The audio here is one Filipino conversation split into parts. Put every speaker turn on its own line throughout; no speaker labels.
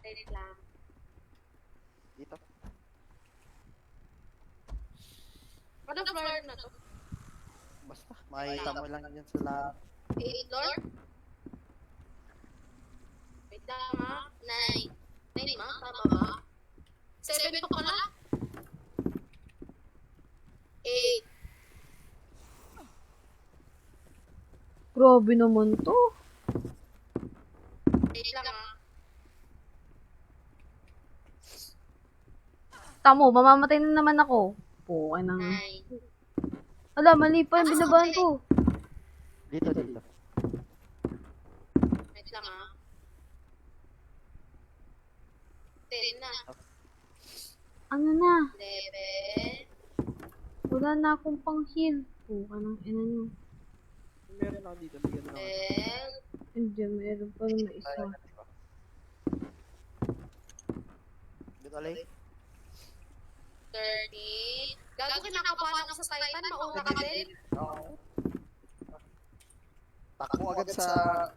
Wait lang.
Dito.
Ano floor na to?
Basta, makikita mo lang yan sa lahat.
8 floor? Wait lang ha. 9. 9 ma? Tama ba? 7 pa pala? 8.
Grabe naman to.
Wait lang ha.
Tamo, mamamatay na naman ako. Po, nang...
9.
Ala, mali pa yung binabahan ko.
Dito, dito.
Wait lang ha. 10 na.
Ano na?
11.
Wala na akong pang heal. Po, nang ina nyo.
Meron ako dito, bigyan mo lang.
12.
Hindi, meron pa rin na isa.
Dito, alay.
30. Gago kinakabahan ako sa Titan. Mauna ka din.
Oo. Takbo agad sa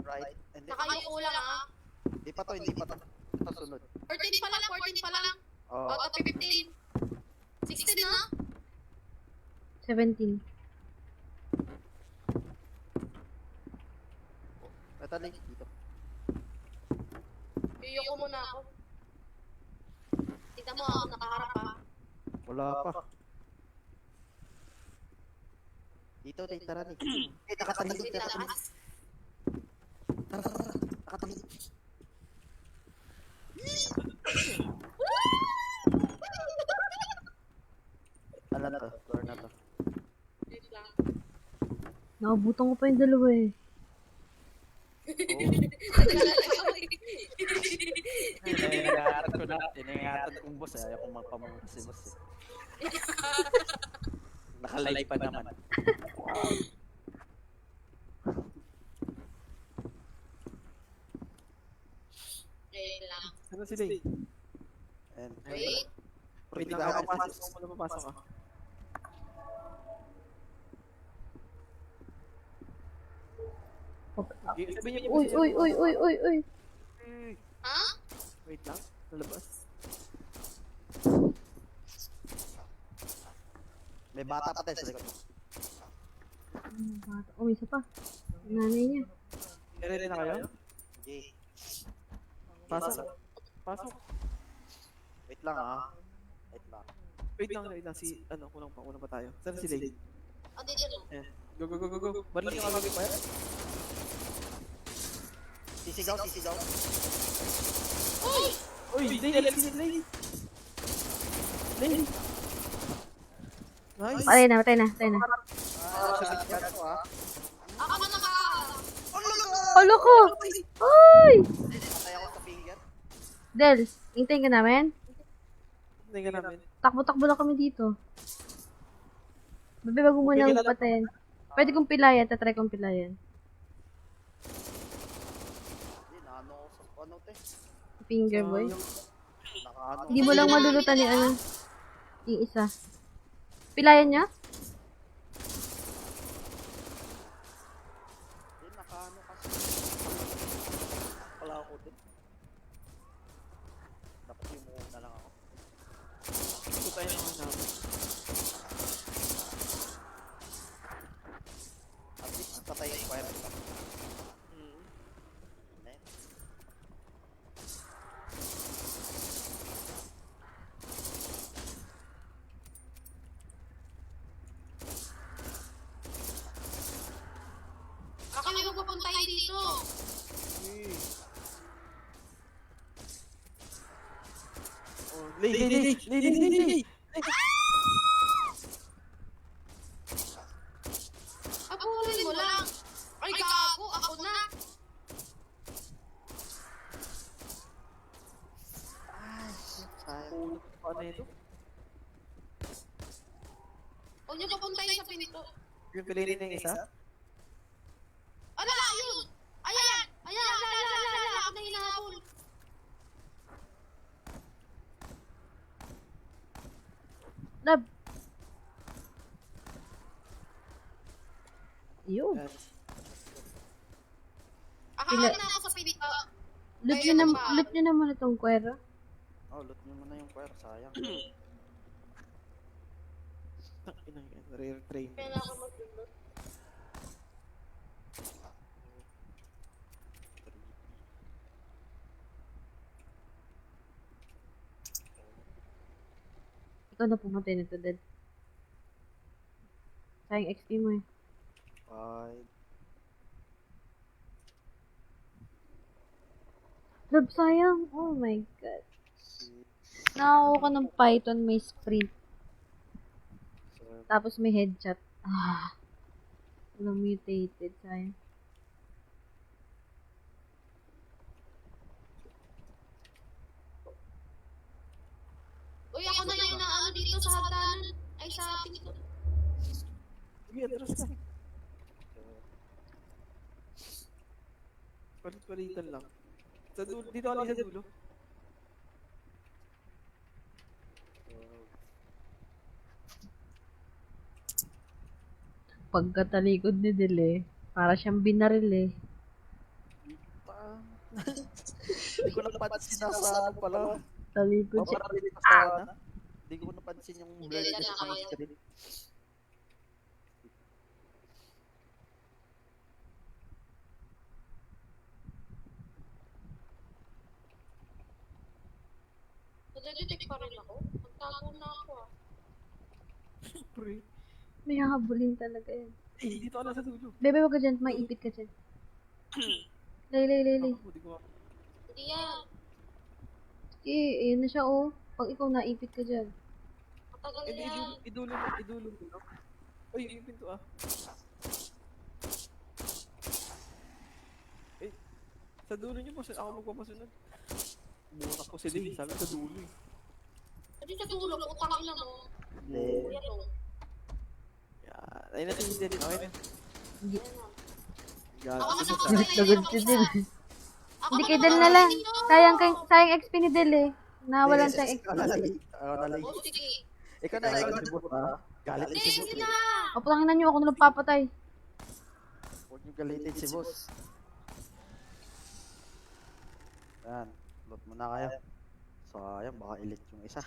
right. Hindi.
Nakayuko lang ha.
Hindi pa to, hindi pa to. Ito sunod.
14 pa lang, 14 pa lang.
Oo.
Out of 15. 16 na?
17.
Ito, alay. Dito.
Iyoko muna ako. Tignan mo ako, nakaharap ha.
Wala pa. Dito, tayo, tara ni. Eh, nakatalig.
Wait lang ha.
Tara, tara, tara. Nakatalig. Alam to, floor na to.
Wait lang.
Nakabutan ko pa yung dalawa eh.
Inangarat ko na. Inangarat kong boss. Ayaw kong magpamangka si boss. Nakalay pa naman.
Wait lang.
Ano si Day?
And,
Wait.
Wait lang, papasok ko muna papasok ka. Sabihin niyo
Uy, uy, uy, uy, uy, uy.
Ha?
Wait lang, nalabas.
may bata pa tayo sa likod.
Oh, may isa pa. Nanay niya.
Ready na kayo?
Okay.
Pasok. Pasok.
Wait lang ah. Wait lang.
Wait lang. Si, kulang pa tayo. Saan si Day?
Andito lang.
Eh. Go. Baril yung agagay pa yan?
Sisigaw, sisigaw.
Uy!
Uy, Day! Day! Nice!
Patay na.
Sa likod ko ah.
Ako na naka...
Alo ko! Uy!
Patay ako sa finger.
Del, hintayin ka namin?
Hindi ka namin.
Takbo-takbo lang kami dito. Babe, bago mo nang patayin. Pwede kong pilayan, tatry kong pilayan.
Hindi, naano ko sa ano te.
Finger boy.
Nakaano.
Hindi mo lang malulutan yung ano. Yung isa. Pilayan niya?
Hindi, nakaano kasi. Wala ako din. Dapat yung muna lang ako.
Ito tayo naman namin.
At least patay yung fire kita.
Baka may magpapunta tayo dito.
Day!
Abulin mo lang. Ay, gago. Ako na.
Ulo pa na ito.
Huwag niyo papuntahin sa pinito.
Yung piliin na yung isa?
Ala, yun! Ayan! Ala! Ako na hinahabol.
Lab. Yun.
Akala na ako sa pinito.
Loot nyo naman itong kwera.
Oh, loot nyo muna yung choir, sayang. Ina yan, rare train.
Kaya na ako mag-loot.
Ikaw na pumatay nito, Del. Sayang XP mo eh.
5,
Love, sayang. Oh my god.
6,
Nakakuha ka ng Python, may sprint.
7,
Tapos may headshot. Walang mutated, sayang.
Uy, ako na yung naano dito sa hagdanan. Ay, sa pinto.
Sige, atras na. Palit-palitan lang. Sa dulo, dito kali sa dulo.
Pagkatalikod ni Del eh. Para siyang binaril eh.
Hindi ko napansin na sa ano pala.
Talikod siya.
Maparali pa sa na. Hindi ko napansin yung blur
Hindi
niya
na
sa
kaya.
screen.
Nadedetect pa rin ako. Magtago na ako ah.
Pre.
May hahabulin talaga yan.
Eh, dito ka na sa dulo.
Bebe, wag ka dyan. May ipit ka dyan. Lay.
Hindi ko
Hindi yan.
Eh, ayan na siya oh. Pag ikaw naipit ka dyan.
Matagal
Hindi,
yan.
idulong ko lang. Uy, yung pinto ah. Eh, sa dulo niyo po, ako magpapasunod. Muna ko si Dave, sabi sa dulo eh.
Hindi sa dulo, utang ina mo.
Hindi.
Yan o.
Yan. Ayun na si Dave, okay na.
Hindi.
Ako na
Gago.
nakapagay.
Lagod si Del. Hindi kay Del na lang. Sayang XP ni Del eh. Nawalan siyang XP.
Ako na lang.
Oh, sige.
Ikaw na, ikaw si Boss ha. Galit
Hindi,
si Boss
hindi
eh.
na.
O, putangin na nyo. Ako na lang papatay.
Huwag niyo galitin si Boss. Yan. Loot mo na kayo. Sayang, baka elite yung isa.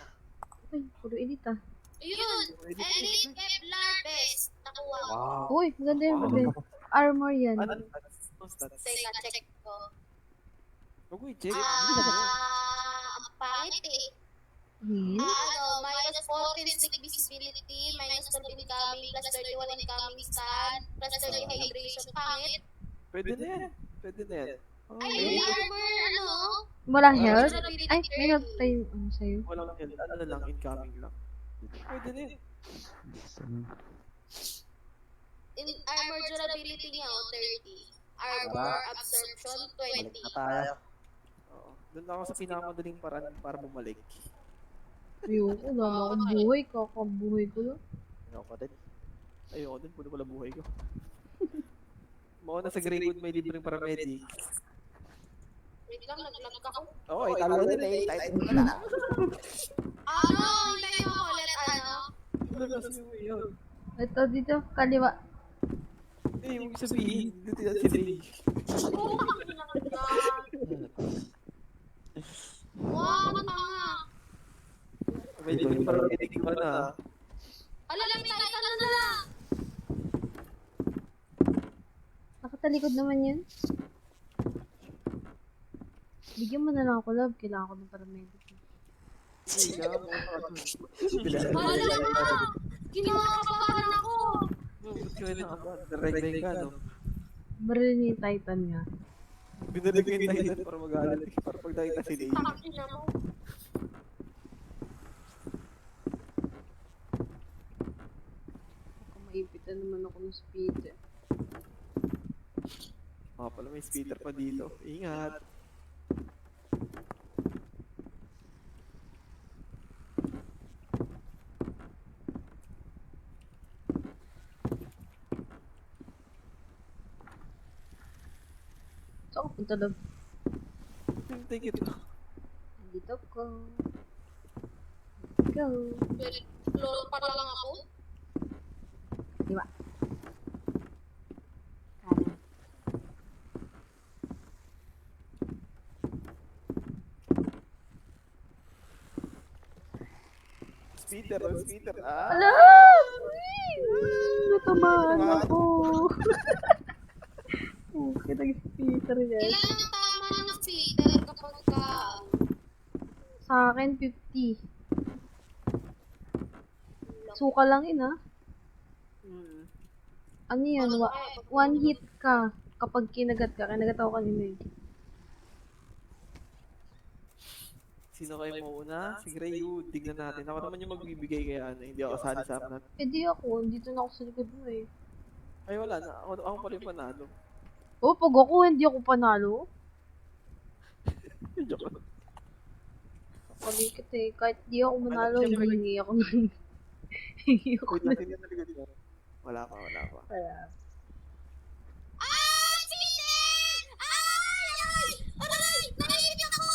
Ay, puro elite ah.
Ayun. Elite Kevlar Best. Nakuha ko.
Wow.
Uy, maganda yung bebe. Armor yan.
Ano? Stats?
Teka, check ko.
Huwag mo i-check.
Ang pangit eh.
Win?
Minus 14 stick visibility, minus 12 incoming, plus 31 incoming stun, plus 30 hydration. Pangit.
Pwede na yan. Pwede na yan.
Ay, yung armor, ano?
Walang health? Ay, may health tayo. Ano sa'yo?
Walang health. Ano lang, incoming lang. Pwede na yan.
In armor durability niya, 30. Armor absorption,
Balik
20.
na tayo. Oo. Doon ako sa pinakamadaling paraan para bumalik.
Ayoko, wala na akong buhay. Kakabuhay ko lang.
Ayoko din. Ayoko din. Puno pala buhay ko. Mauna sa Greywood may libreng paramedic.
Wait lang, nag-lag ako.
Oo, italo din eh. Titan mo na.
Ano? Hintayin mo ako ulit, ano?
Ano na sabi yun?
Ito, dito. Kaliwa.
Eh, yung sabihin. Dito na si Ray.
Oo, ano na yan? Wow, ang tanga.
May libreng paramedic ba na?
Alam, Titan na lang.
Nakatalikod naman yun. Bigyan mo na lang ako, love. Kailangan ko ng paramedic.
Wala ka. Kinakabahan ako.
Ba't ka na ba? Direct ka, no?
Baril ni Titan nga.
Binalig ko yung Titan para mag-aalat. Para pag nakita si Ray.
Akin na mo.
Kung maipitan naman ako ng speeder.
Pala may speeder pa dito. Ingat.
So, punta love.
Take it.
Dito ko. Go.
Lolo pa lang ako.
Diba? Kanan.
Peter, Rose Peter. Ah!
Ala! Natamaan ako. Okay, nag-speaker yan.
Ilan ang tama ng Peter kapag ka...
Sa akin, 50. Suka lang yun, ha?
Hmm.
Ano yan? One hit ka kapag kinagat ka. Kinagat ako kanina eh.
Sino kayo mauna? Si Greywood. Tignan natin. Ako naman yung magbibigay kaya ano. Hindi ako kasali sa apnat.
Eh di ako, dito na ako sa likod mo eh.
Ay wala na. Ako pala yung panalo.
Oh, pag ako, hindi ako panalo.
Joke lang.
Pagikit eh. Kahit di ako manalo, hihingi ako ng... Hihingi ako
Wait
ng...
natin yan naligod mo. Wala pa.
Kaya...
Ay! Peter! Ay! Aray! Nahihig ako!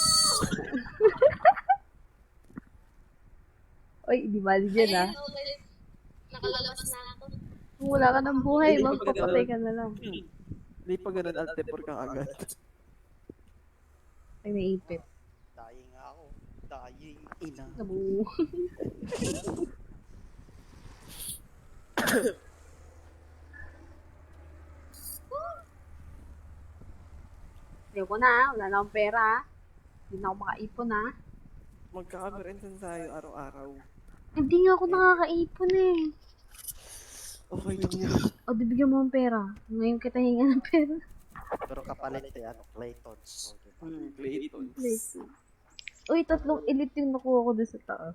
Oy, di bali dyan ah.
Ayun, okay. Nakalabas na ako.
Kung wala ka ng buhay, magpapatay ka na lang.
Hindi pa ganun alt F4 ka agad.
Ay, naipit.
Dying ako. Dying ina.
Nabu. Ayoko na, wala na akong pera. Hindi na ako makaipon ha.
Magka-camera instance tayo araw-araw.
Hindi nga ako nakakaipon eh.
Okay lang yan.
O, di bigyan mo ng pera. Ngayon kita hinga ng pera.
Pero kapalit eh, ano, Claytons. Okay, pa.
Clayton.
Uy, 3 elite yung nakuha ko doon sa taas.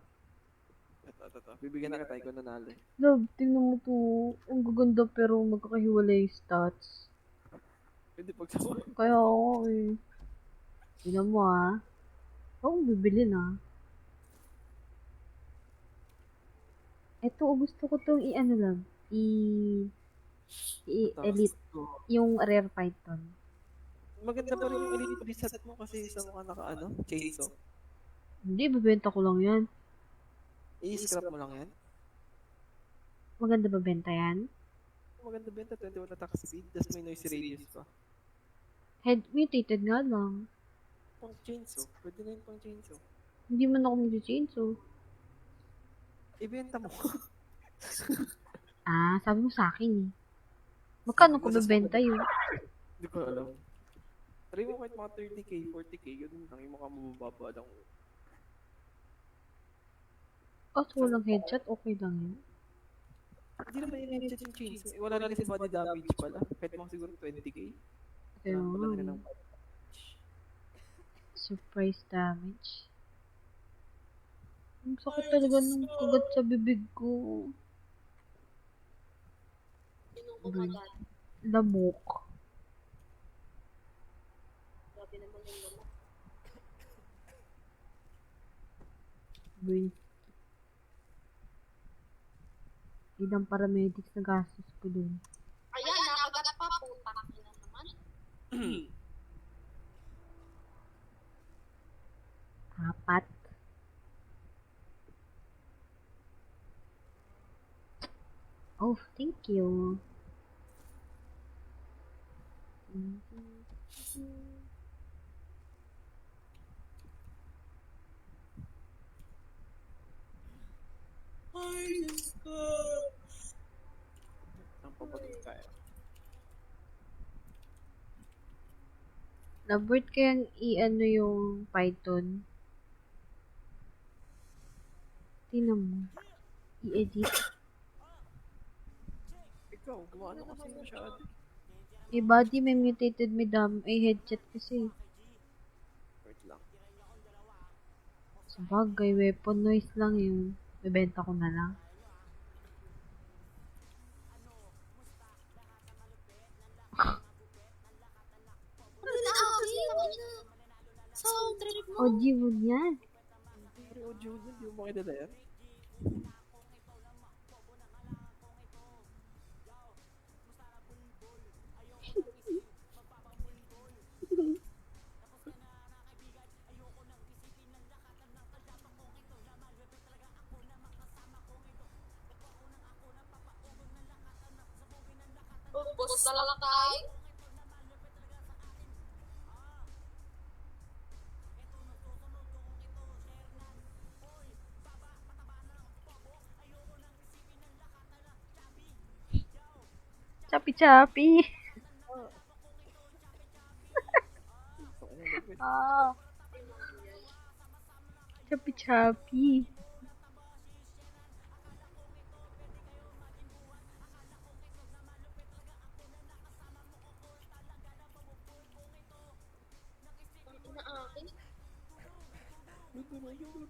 Ito. Bibigyan na kita ikaw nanalo eh.
Love, tingnan mo to. Ang gaganda pero magkakahiwalay yung stats.
Pwede pagsama.
Kaya ako eh. Tingnan mo ah. Ako bibili na. Ito, gusto ko tong i-ano lang. I-elite. Yung rare python.
Maganda pa rin yung elite preset mo kasi sa mukha naka chainsaw.
Hindi, bibenta ko lang yan.
I-scrap mo lang yan.
Maganda ba benta yan?
Maganda benta, 21 attack speed, tas may noise radius pa.
Head mutated nga lang.
Pang chainsaw, pwede na yun pang chainsaw.
Hindi man ako mag-chainsaw.
Ibenta mo.
Ah, sabi mo sa akin eh. Magkano ko bebenta yun?
Hindi ko alam. Try mo kahit mga 30k, 40k, yun lang yung mga mababa lang.
Kaso walang headshot, okay lang yun.
Hindi naman yung headshot yung chainsaw. Wala na rin si body damage pala. Kahit mga siguro 20k.
Kaya
Wala na rin
nga.
ng body damage.
Surprise damage. Ang sakit talaga ng kagat sa bibig ko.
Sinong kumagat?
Lamok.
Grabe naman yung lamok.
Brain. Ilang paramedics na gastos ko dun.
Ayan, nakagat pa. Putak na naman.
Apat. Oh, thank you.
Ang papalit tayo.
Nabert kayang i-ano yung Python. Tingnan mo. I-edit.
Ikaw, gumano kasi masyado.
May body, may mutated, may headshot kasi.
Wait lang.
Sabagay, weapon noise lang yun. Bebenta ko na lang.
Ano na ako? Sound trip mo.
OG wood yan.
Pero audio na, di mo makilala yan.
Ubus talaga tayo.
Chapi-chapi.
Ano,
Ah. Chapi-chapi.
Na akin.
Dudurugin mo.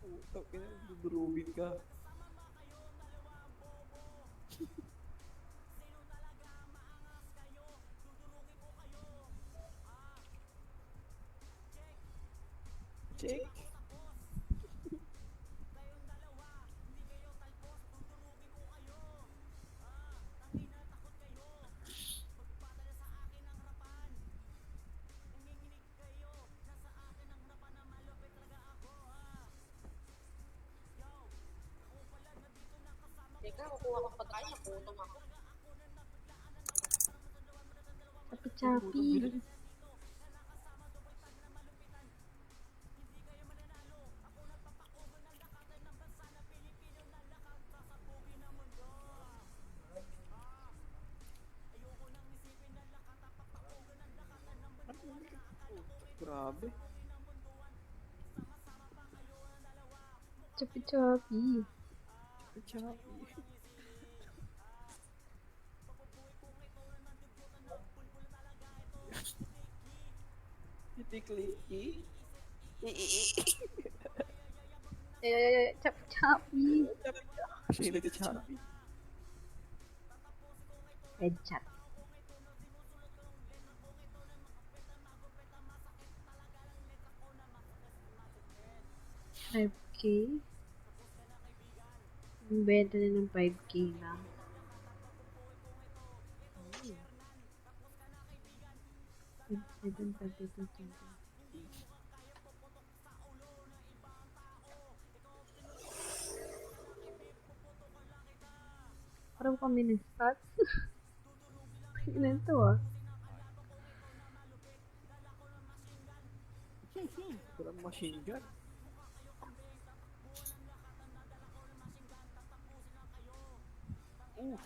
Putang ina, dudurugin ka. Check.
Teka, kukuha ko pagkain. Nagutom ako.
Chapi-chapi.
Grabe.
Chapi-chapi.
Chapi. Titikli.
Chapi-chapi.
Siya yung nagchachapi.
Headshot. $5K? Ang benta na ng 5K na. Parang kami nag-stats. Ilan to ah?
Walang machine gun. Oof.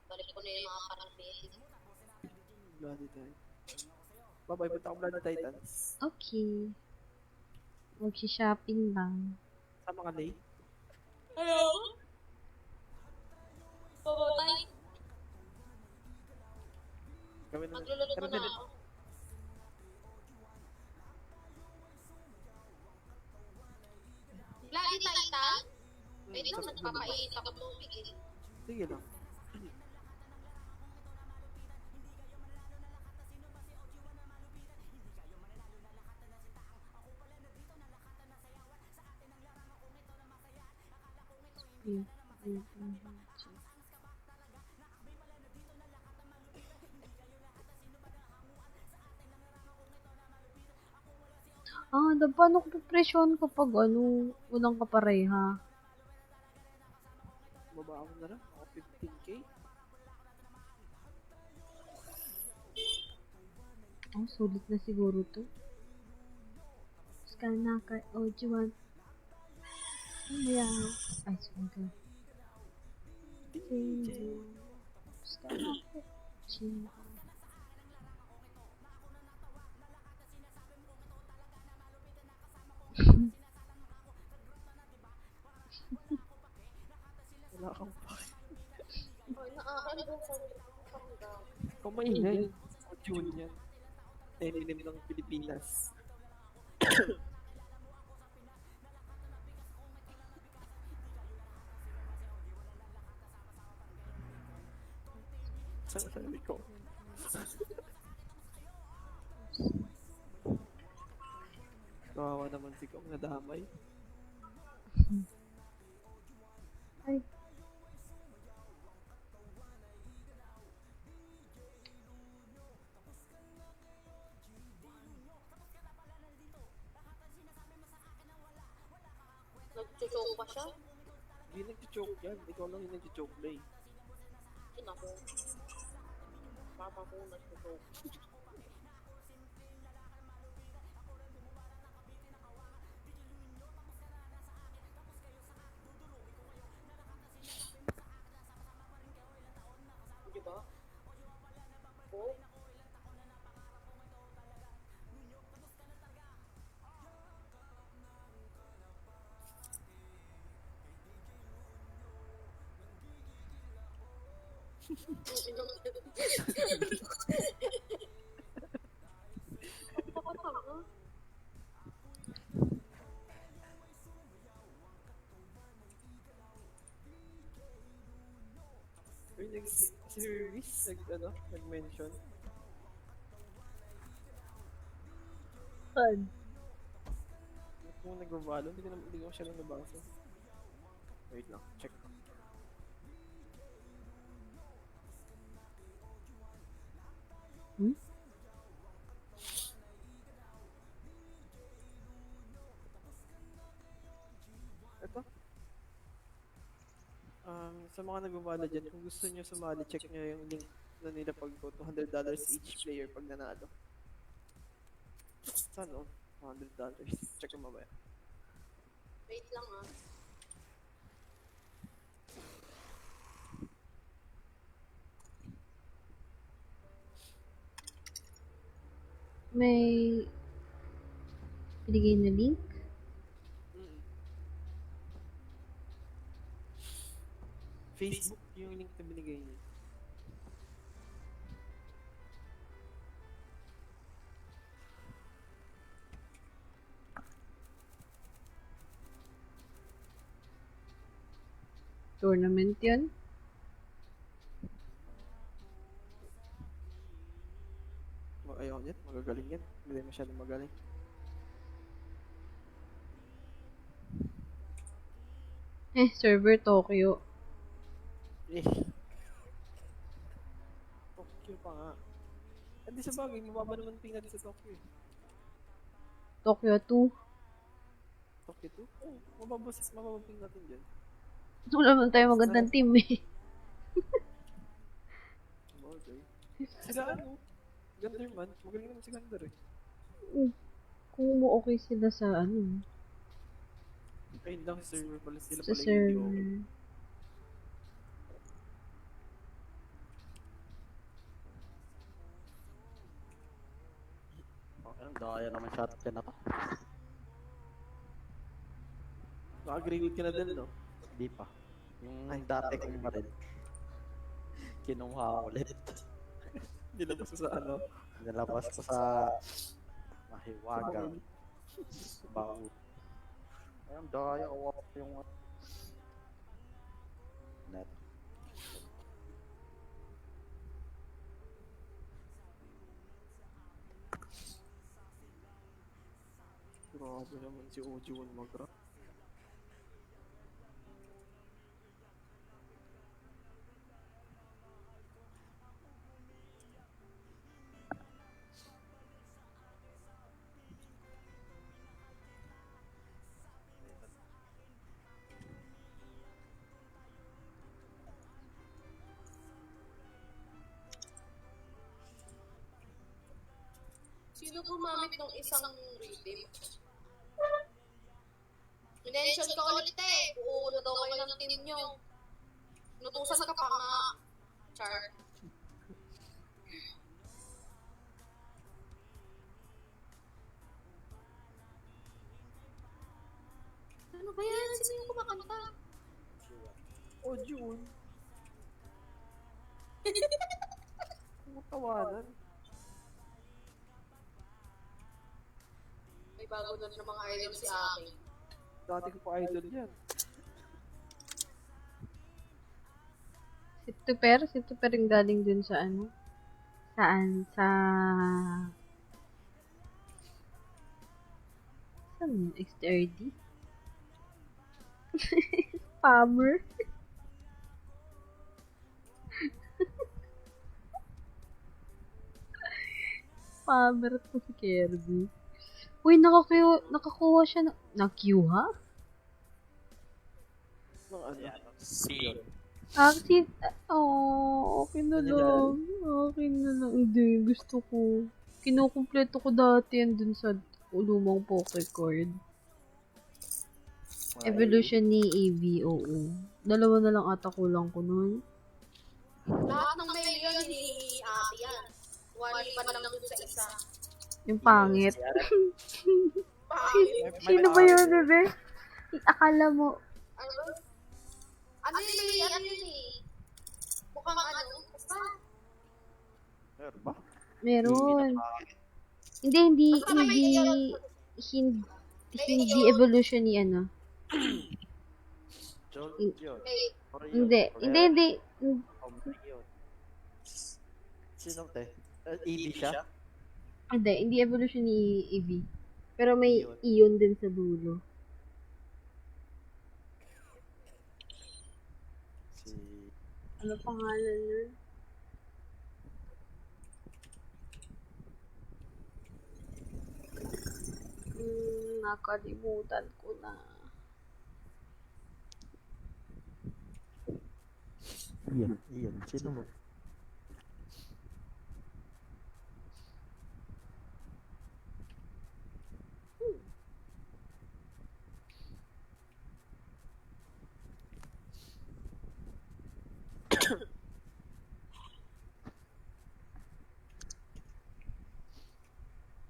Balik ko na yung mga parang-beses.
Bloody Titan. Bye-bye, punta akong Bloody Titans.
Okay. Mag-shopping lang.
Sama ka, Lay.
Hello? Babotay?
Kami na.
Magluluto
Tara,
na
tara.
ako. Bloody Titan? Wait lang, nagpapainit ako tubig eh.
Sige lang.
Paano ko pipresyon kapag walang kapareha?
Baba ako na lang. Ako 15K.
Sulit na siguro to. Skanaka, Ojiwan. Yeah. Ay, sorry. Skanaka, Ojiwan.
Wala kang pake.
Ay, nakakalimutan ko sa
Kung maingay. O June yan. Eminim ng Pilipinas. Sabi ko. Kawawa naman si Kong nadamay.
Ay.
nagsusok
pa siya.
Hindi nag-choke yan. Ikaw lang yung nag-choke play.
Yun ako. Mama ko nag-choke. Diba? Oh.
Uy, si Ruiz, nag-mention.
Fun.
Kung nag-valo, hindi ko siya lang nabasa. Wait lang, check.
Hmm?
Ito. Sa mga nag-valo dyan, kung gusto nyo sumali, check nyo yung link na nila pag $200 each player pag nanalo. Saan o? $100. Check mo mamaya.
Wait lang ah.
May binigay na link.
Facebook yung link na binigay niya.
Tournament yun.
Ayaw yan, magagaling yan. Hindi masyadong magaling.
Server Tokyo.
Tokyo pa nga. Hindi sa bagay, mababa naman ping natin sa Tokyo eh.
Tokyo 2.
Tokyo 2? Oo, mababa ping natin dyan.
Wala naman tayo magandang team eh.
Okay. Sila ano? Gunderman, magaling naman si Gunder eh.
Kung mo okay sila sa ano.
Ayun lang sa server pala sila
Sa
pala yung hindi
server.
okay.
Ang daya naman shotgun na to.
Naka-grade ka na din, no?
Di pa. Yung dati kong baril. Kinuha ko ulit.
Nilabas ko sa ano?
Nilabas ko sa mahiwagang baul. Ayun, daya. Awap yung net.
Grabe naman si OG1 Magra.
Sino gumamit ng isang rhythm? Minention ka ulit eh. Uulo daw kayo ng team nyo. Nutusan ka pa nga. Char. Ano ba yan? Sino yung kumakanta?
OG1? Kumatawanan.
May bago na ng mga idol si Aki.
Dati ko pa idol yan.
Si Tuper yung galing dun sa ano? Saan? Saan yun? XTRD? Spammer? Spammer to si Kirby. Uy, nakakuha siya na... Na-Q, ha?
Ng ano?
Sion.
Okay na lang. Okay na lang. Hindi, gusto ko. Kinukumpleto ko dati yan dun sa lumang Pokecard. Evolution ni EV, oo. Dalawa na lang ata kulang ko nun.
Lahat ng mail yun, ni ate yan. Wali pa lang dun sa isa.
Yung pangit.
Pangit.
Sino ba yun, bebe? Akala mo,
Ano yun eh? Mukhang ano? Basta.
Meron ba?
meron. Hindi evolution ni ano.
Jolteon.
May
Orion.
Hindi.
Orion. Sino te? EV siya?
Hindi evolution ni EV. Pero may
Iyon.
iyon din sa dulo.
Si...
Ano pangalan nun? Nakalimutan ko na.
Iyon. Sino mo?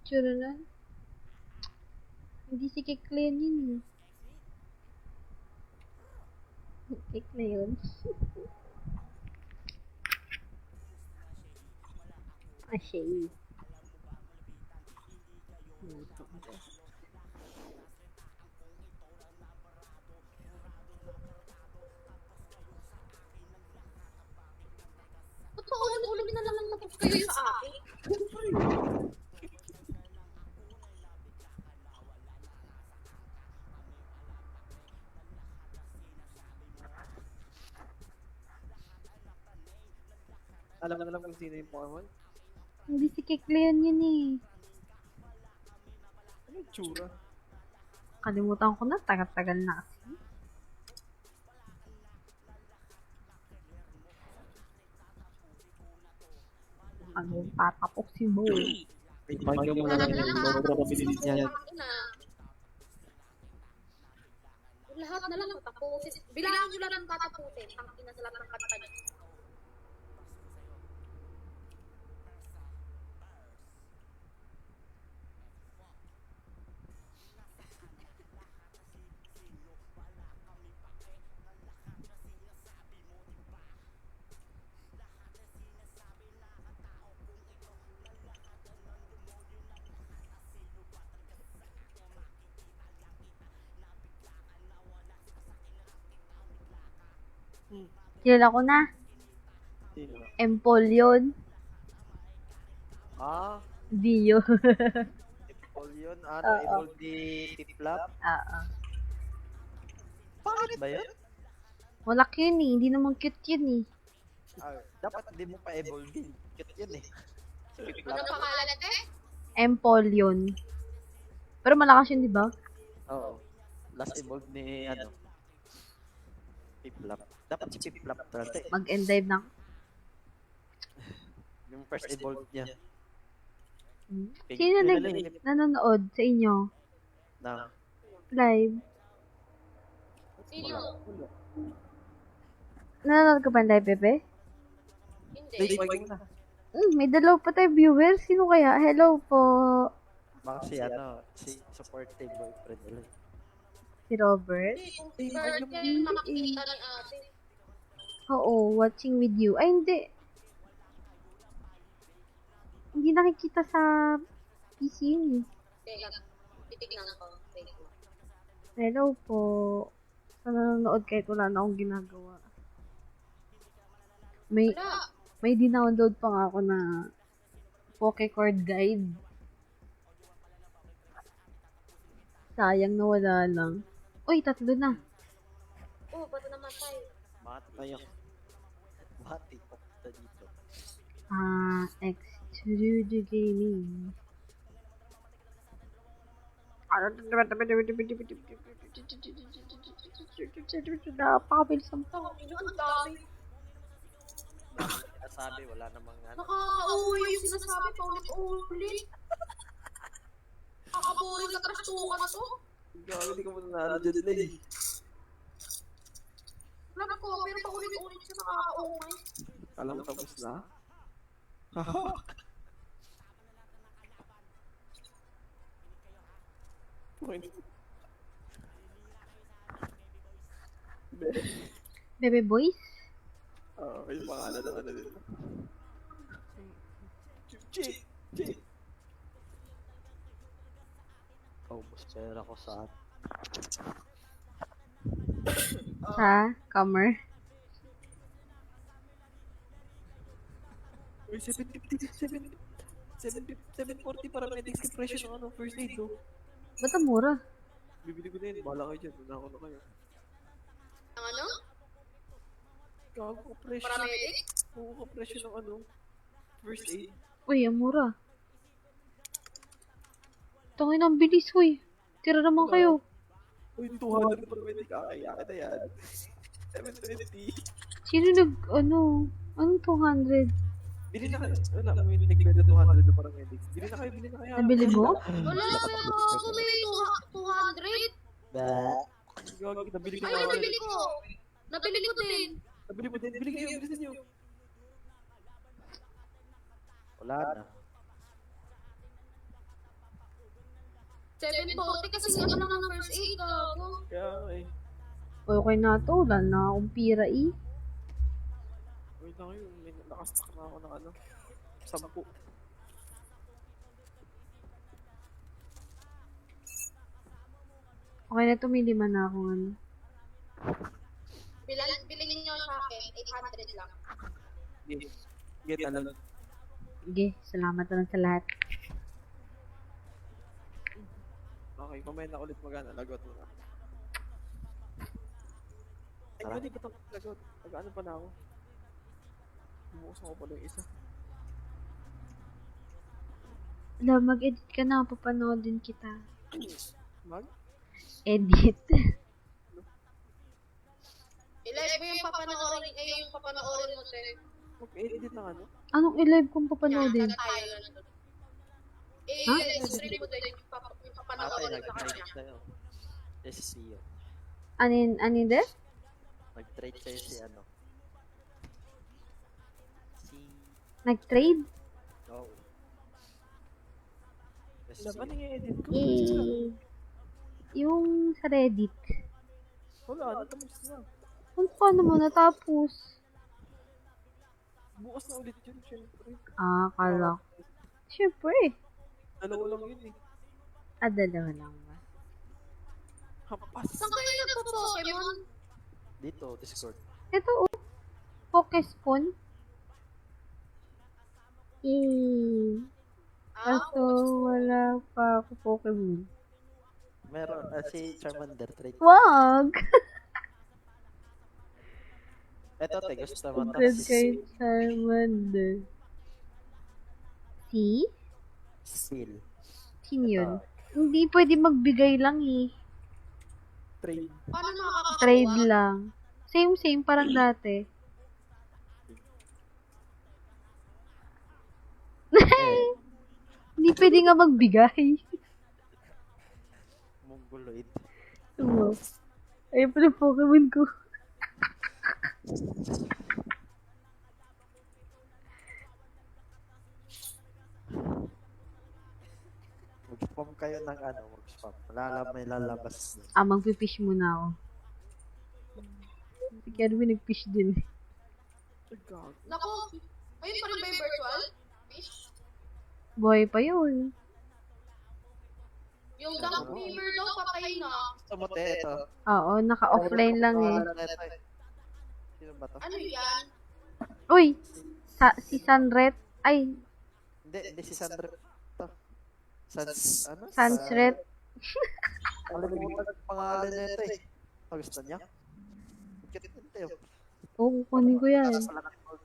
Tsura na. Hindi si Keklen yun eh. Kekle yun. Ashay.
totoo, ulit na lang tapos kayo sa akin.
Alam na lang kung sino yung Pokemon.
Hindi si Keklen yun eh.
Ano yung tsura?
Kalimutan ko na. Tagal-tagal na kasi. Ano, tatapok si Bo.
Mangga mo na lang yung probability niya.
Lahat na lang tatapusin. Bilangan nyo lang ang tatapusin. Ang ina sa lahat ng kanta nyo.
Kilala ko na.
Sino?
Empoleon.
Ah,
Dio.
Empoleon. Ano,
Oo.
evolve ni Tiplap?
Oo.
Bakit ba yun?
Malak yun eh. Hindi naman cute yun eh.
Dapat hindi mo pa evolve yun. Cute yun eh. Si
Ano
Tiplap.
pangalan natin?
Empoleon. Pero malakas yun, di ba?
Oo. Last evolve ni ano? Tiplap. Dapat si Tiplap talaga.
Mag-endive na.
Yung first evolve niya.
Sino nanonood sa inyo?
Na,
Live?
Sino?
Nanonood ka ba ng live, Pepe?
Hindi.
Wait mo na.
May dalawa pa tayo viewers. Sino kaya? Hello po.
baka si ano, si supportive boyfriend nila.
Si Robert.
Bird yan makikita ng ate.
Oo, watching with you. Ay, hindi. Hindi nakikita sa PC yun eh.
Teka, titignan ko. Teka.
Hello po. Sa nanonood kahit wala na akong ginagawa.
Wala.
May dinownload pa nga ako na Pokecard Guide. Sayang na wala lang. Uy, 3 na.
Oh, ba't naman tayo?
Mati.
Ayun.
Mati. Papunta dito.
Extrude Gaming. Napakabilis ang
Tawag nyo, ang dami.
Sinasabi, wala namang ano.
Nakakauwi yung sinasabi, paulit-ulit. Kakaboring na trash tukan to.
Gago, di ka mo nanalo dyan, Lay.
Alam ko, pero paulit-ulit siya nakakauwi.
Alam mo tapos na? Point.
Bebe boys?
Yung pangalan na ano dito. Chick! Chick!
Paubos pera ko sa
Sa Comer?
Uy, 750, 740 para medics ka presyo ng ano, first aid, no?
Ba't ang mura?
Bibili ko na yun, bahala kayo dyan, wala ko na kayo.
Ang ano?
Gago ko presyo.
Paramedic?
Oo, ko presyo ng ano, first aid.
Uy, ang mura. Tangin ang bilis, uy. Tira naman kayo.
Uy, 200 para medic, kaya na yan. 720.
Sino anong 200?
Bili na kayo, wala, may nagbenta 200 na para medics. Bili na kayo.
Nabili mo?
Wala, pero ako may 200.
Ba?
Gago, nabili ko
Ay,
na.
nabili ko. Nabili ko din.
Nabili mo din, bili kayo, bilisan nyo.
Wala na.
740 kasi ano lang ng first aid, gago.
Kaya nga eh.
Okay na to. Wala na akong pira eh.
Wait lang kayo, may nakastock na ako ng ano, 10.
Okay na to. May 5 na akong ano.
Bilhin nyo sa akin, 800 lang.
Yes. Get alam.
Sige, salamat naman sa lahat.
Okay, mamaya na ulit magana, lagot mo na. Ay, pwede ba itong lagot? Mag-ano pa na ako? Bumukas ako pala yung isa.
Wala, mag-edit ka na. Papanoodin kita.
Mag?
Edit.
I-live mo yung papanoorin mo, te.
Mag-edit ng ano?
Anong i-live kong papanoodin?
Yan, tayo na lang.
Ha?
I-stream mo din yung
Ate,
papanoorin sa
nag-trade
kanya.
sa'yo. Si Sio.
Anin de?
Nag-trade sa'yo si ano. Si...
Nag-trade?
Oh. Si
Wala, paano
Sio.
yung edit ko?
Eh, yung sa Reddit.
Wala, natapos na.
Paano mo natapos?
Bukas na ulit yun, syempre.
Kala ko. Siyempre.
Dalawa lang yun eh.
Dalawa lang ba?
Hampas.
Saan kayo nagpo-Pokemon?
Dito, Discord.
Ito Pokespon. Kaso wala pa ako Pokemon.
Meron, si Charmander trade.
Wag!
Eto, te, gusto mo to
Good
si
kay Charmander. Si?
Seal.
Sino yun? Hindi pwede magbigay lang eh.
Trade.
Paano makakakawa?
Trade lang. Same, parang dati. Hindi pwede nga magbigay.
Mongoloid.
Oo. Ayun pala Pokemon ko.
Mag-spam kayo ng ano, mag-spam. May lalabas.
Magpifish muna ako. Si Kerwin nagfish din.
Ay, gago.
Naku, ayun pa rin ba yung virtual? Fish?
Boy pa yun.
Yung dunk beamer daw, patay na.
Gusto mo, te, ito.
Oo, naka-offline lang eh.
Pangalan na ito eh. Sino ba to?
Ano yan?
Uy! Si Sunret. Ay,
Hindi si Sandra. Ito. Ano?
Sansret.
Kalimutan ang pangalan na ito eh. Gusto niya? Cute ito eh.
Oo, kunin ko yan.
Wala na ito.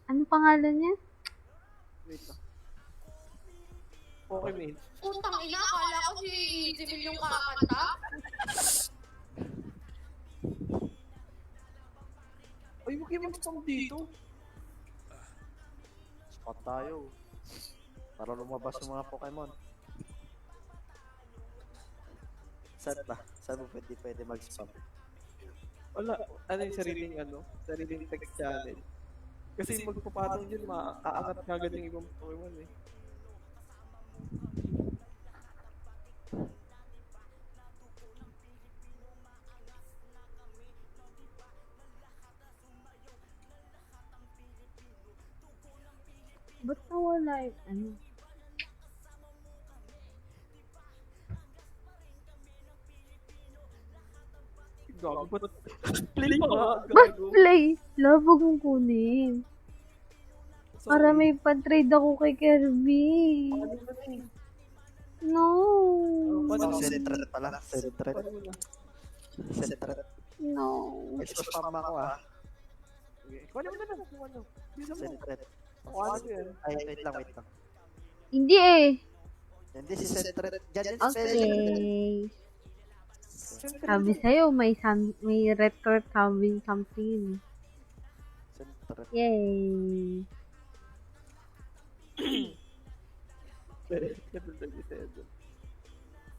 Ano pangalan niya?
Wait lang. Okay, mate.
Utang ina, akala ko si Easy Mill yung kakanta.
Huwag kayo mag-spam dito.
Spot tayo. Para lumabas yung mga Pokemon. Saan ba? Saan mo pwede mag-spam?
Wala. Ano yung sariling text channel. Kasi magpapatong dyan, maaangat kagad yung ibang Pokemon eh.
Ba't nawala yung ano?
Gago ba? Play pa nga.
Ba't
Gago.
play? Love, huwag mong kunin. Para may pan-trade ako kay Kirby. No.
Paano?
Sentret pala. Sentret.
Paano mo na?
Sentret.
No.
Spam ako ah.
Okay. Paano mo na lang kung ano? Bisa mo.
Sentret.
Ako ano yan?
Ay, wait lang.
Hindi eh.
Hindi si Sentret. Diyan yung spelling.
Okay. Sabi sa'yo, may retort something.
Sentret.
Yay.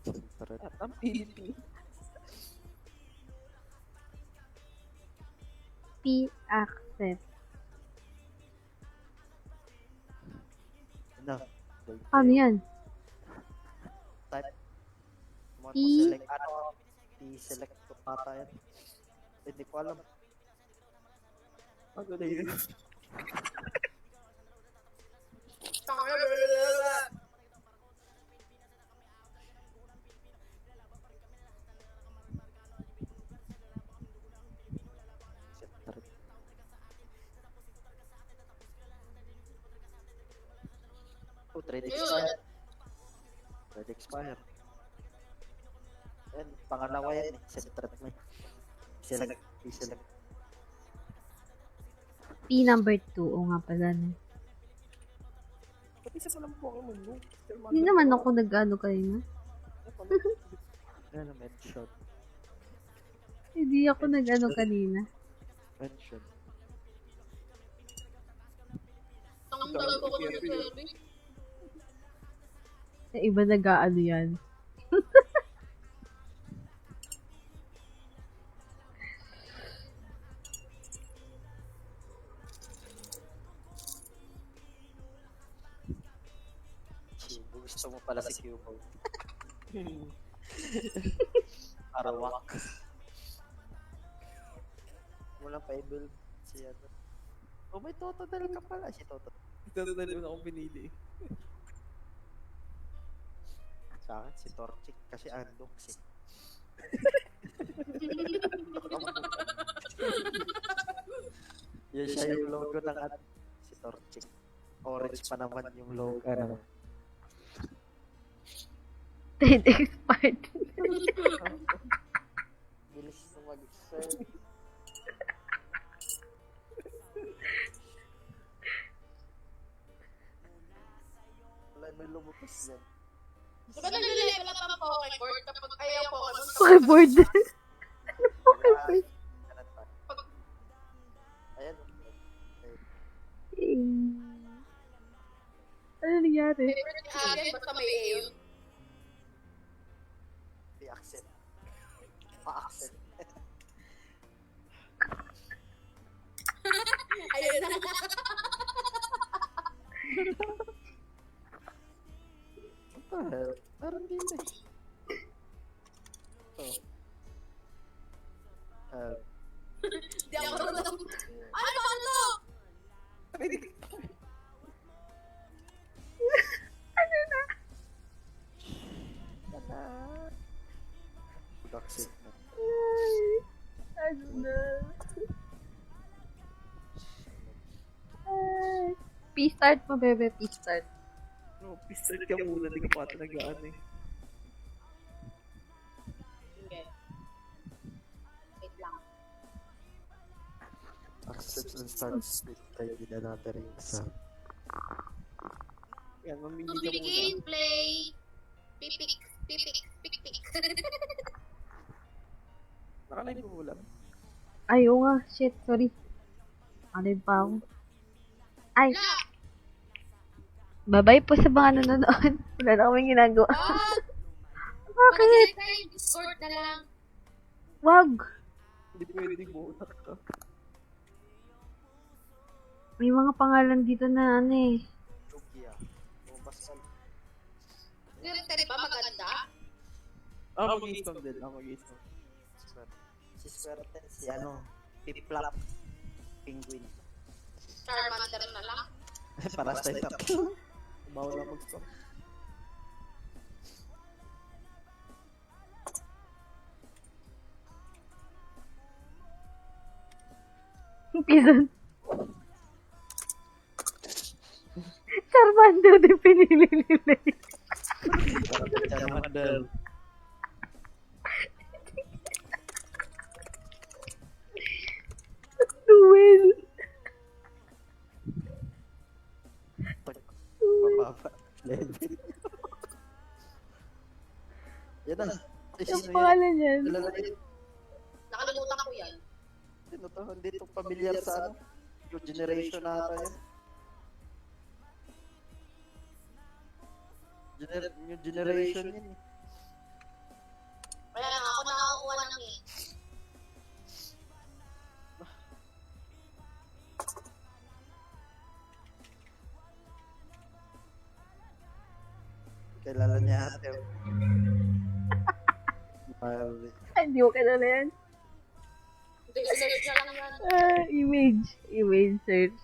Sentret.
At ang PDP.
P-accept.
Ano?
Ano yan?
Type. Mo
T-
select ano? T-select ko pata yan. Hindi ko alam.
Ano na yun?
Sentret. Oh, trade expire. Trade expire. Yan, pangalawa yan eh. Sentret mo eh. Select. T-select.
P number 2. O nga pala. No?
Ba't isa pa lang Pokemon mo?
Hindi naman ako nag-ano kanina.
Ano, mention.
Hindi ako nag-ano kanina.
Mention.
Ang dalawa ko kami Kirby.
Sa iba nag-ano yan.
Gusto mo pala si Cubo. Arawak. Walang pa-build si ano. Oh, may Totodile ka pala. Si Totodile.
Ito na lang akong pinili.
Sa akin, si Torchic. Kasi Andox eh. Yan siya yung logo ng si Torchic. Orange pa naman yung logo. Ano?
Trade expired.
Bilis na mag-serve. Wala may lumabas yan.
Diba nag-level up ang Pokeboard kapag ayaw Pokemon?
Pokeboard. Pokeboard.
Ganun pa. Ayan.
Ano nangyari?
Favorite ni Alien, basta may A yun.
Pa-accent. Pa-accent.
Ayun na.
What the hell? Parang din eh. Oh.
Di ako rin lang. Ano? Ano?
Accent na.
Ano na? P-start mo, bebe. P-start.
No, pistol ka muna. Hindi ka pa ata nag-aan eh.
Okay. Wait lang.
Accent and start split play with another exam.
Yan, mamili
To
ka muna.
begin, play. Pipik. Pipik. Pipik.
Nakalive mo lang.
Ay, oo nga. Shit, sorry. Ano pa ako? Ay! Bye-bye po sa mga nanonood. Wala na kaming ginagawa. Bakit?
Mag-direct Discord na lang.
Wag!
Hindi pwede butak ka.
May mga pangalan dito na ano eh.
Lugia. Lumabas ka.
Direct ba maganda?
Mag-i-stone din. Mag-i-stone.
Si Swerte, si ano, Piplap. Penguin.
Charmander na lang.
Para sa ito.
Bawal na mag-stone.
Pisan. Charmander din pinili nila eh.
Charmander.
Duel.
Mababa. Level. Yan na. Ay,
Yung
sino yan?
pangalan yan.
Lalagay.
Nakalimutan ko yan.
Sino to? Hindi to familiar sa ano? New generation na ata yan. New generation yan eh.
Kaya nga ako nakakuha ng eh.
Kailan niya ate. Marley.
Hindi ko kilala yan.
Hindi, search na lang yan.
Image. Image search.